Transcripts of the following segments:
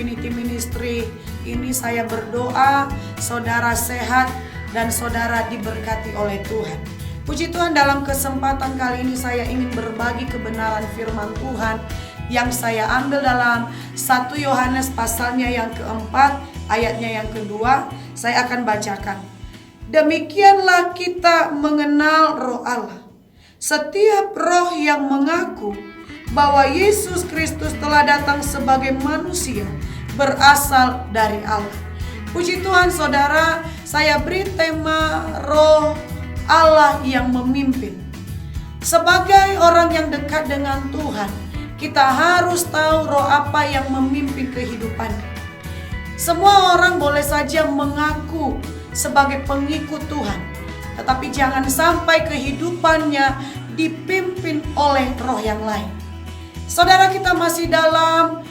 Infinity Ministry ini saya berdoa saudara sehat dan saudara diberkati oleh Tuhan. Puji Tuhan, dalam kesempatan kali ini saya ingin berbagi kebenaran firman Tuhan yang saya ambil dalam 1 Yohanes pasalnya yang keempat, ayatnya yang kedua. Saya akan bacakan. Demikianlah kita mengenal roh Allah. Setiap roh yang mengaku bahwa Yesus Kristus telah datang sebagai manusia berasal dari Allah. Puji Tuhan saudara, saya beri tema roh Allah yang memimpin. Sebagai orang yang dekat dengan Tuhan, kita harus tahu roh apa yang memimpin kehidupan. Semua orang boleh saja mengaku sebagai pengikut Tuhan, tetapi jangan sampai kehidupannya dipimpin oleh roh yang lain. Saudara, kita masih dalam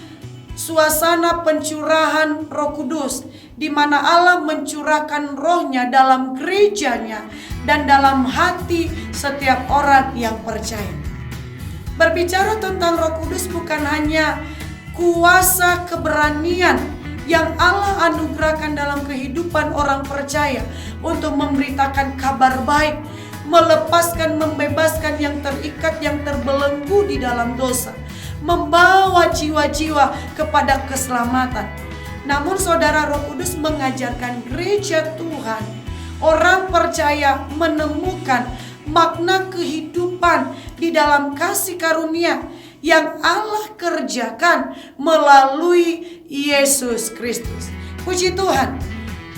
suasana pencurahan Roh Kudus, di mana Allah mencurahkan rohnya dalam gerejanya dan dalam hati setiap orang yang percaya. Berbicara tentang Roh Kudus bukan hanya kuasa keberanian yang Allah anugerahkan dalam kehidupan orang percaya untuk memberitakan kabar baik, melepaskan, membebaskan yang terikat, yang terbelenggu di dalam dosa, membawa jiwa-jiwa kepada keselamatan. Namun saudara, Roh Kudus mengajarkan gereja Tuhan, orang percaya menemukan makna kehidupan di dalam kasih karunia yang Allah kerjakan melalui Yesus Kristus. Puji Tuhan.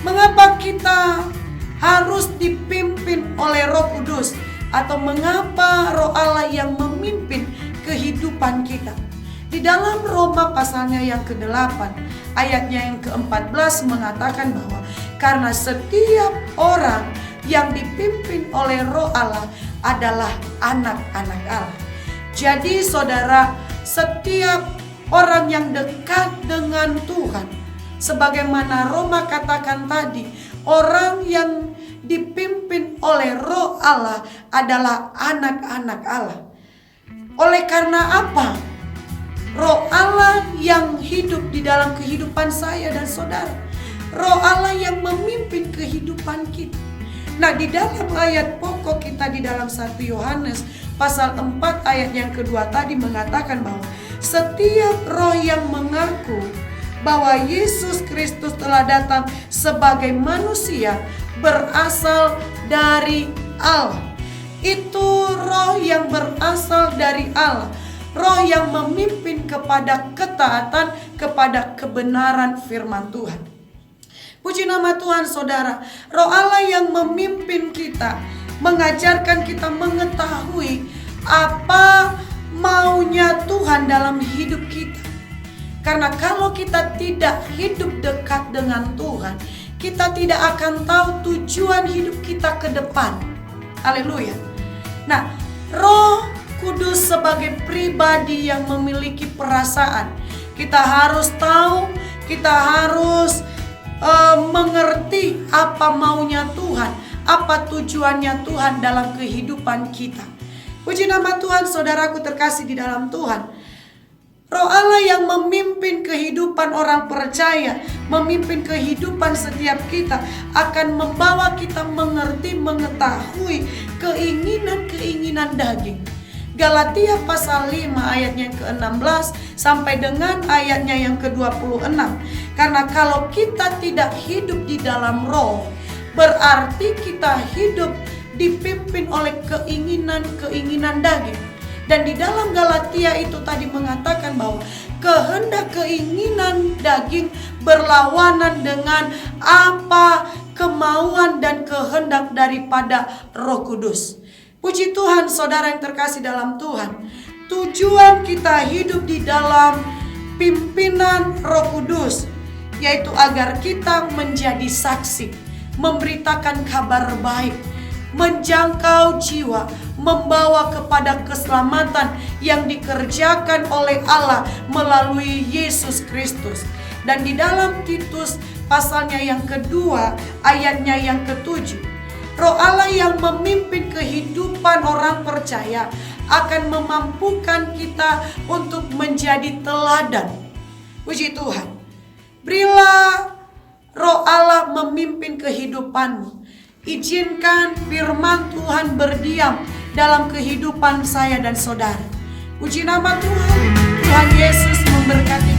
Mengapa kita harus dipimpin oleh Roh Kudus, atau mengapa roh Allah yang memimpin kehidupan kita? Di dalam Roma pasalnya yang ke-8, ayatnya yang ke-14 mengatakan bahwa karena setiap orang yang dipimpin oleh roh Allah adalah anak-anak Allah. Jadi saudara, setiap orang yang dekat dengan Tuhan, sebagaimana Roma katakan tadi, orang yang dipimpin oleh roh Allah adalah anak-anak Allah. Oleh karena apa? Roh Allah yang hidup di dalam kehidupan saya dan saudara, roh Allah yang memimpin kehidupan kita. Nah, di dalam ayat pokok kita di dalam 1 Yohanes pasal 4 ayat yang kedua tadi mengatakan bahwa setiap roh yang mengaku bahwa Yesus Kristus telah datang sebagai manusia berasal dari Allah. Itu roh yang berasal dari Allah, roh yang memimpin kepada ketaatan, kepada kebenaran firman Tuhan. Puji nama Tuhan saudara, roh Allah yang memimpin kita, mengajarkan kita mengetahui apa maunya Tuhan dalam hidup kita. Karena kalau kita tidak hidup dekat dengan Tuhan, kita tidak akan tahu tujuan hidup kita ke depan. Haleluya. Nah, Roh Kudus sebagai pribadi yang memiliki perasaan, kita harus tahu, kita harus mengerti apa maunya Tuhan, apa tujuannya Tuhan dalam kehidupan kita. Puji nama Tuhan, saudaraku terkasih di dalam Tuhan. Roh Allah yang memimpin kehidupan orang percaya, memimpin kehidupan setiap kita, akan membawa kita mengerti, mengetahui keinginan-keinginan daging. Galatia pasal 5 ayatnya yang ke-16 sampai dengan ayatnya yang ke-26. Karena kalau kita tidak hidup di dalam roh, berarti kita hidup dipimpin oleh keinginan-keinginan daging. Dan di dalam Galatia itu tadi mengatakan bahwa kehendak keinginan daging berlawanan dengan apa kemauan dan kehendak daripada Roh Kudus. Puji Tuhan saudara yang terkasih dalam Tuhan. Tujuan kita hidup di dalam pimpinan Roh Kudus, yaitu agar kita menjadi saksi, memberitakan kabar baik, menjangkau jiwa, membawa kepada keselamatan yang dikerjakan oleh Allah melalui Yesus Kristus. Dan di dalam Titus pasalnya yang kedua, ayatnya yang ke-7, Roh Allah yang memimpin kehidupan orang percaya akan memampukan kita untuk menjadi teladan. Puji Tuhan. Berilah Roh Allah memimpin kehidupanmu. Izinkan firman Tuhan berdiam dalam kehidupan saya dan saudara. Puji nama Tuhan. Tuhan Yesus memberkati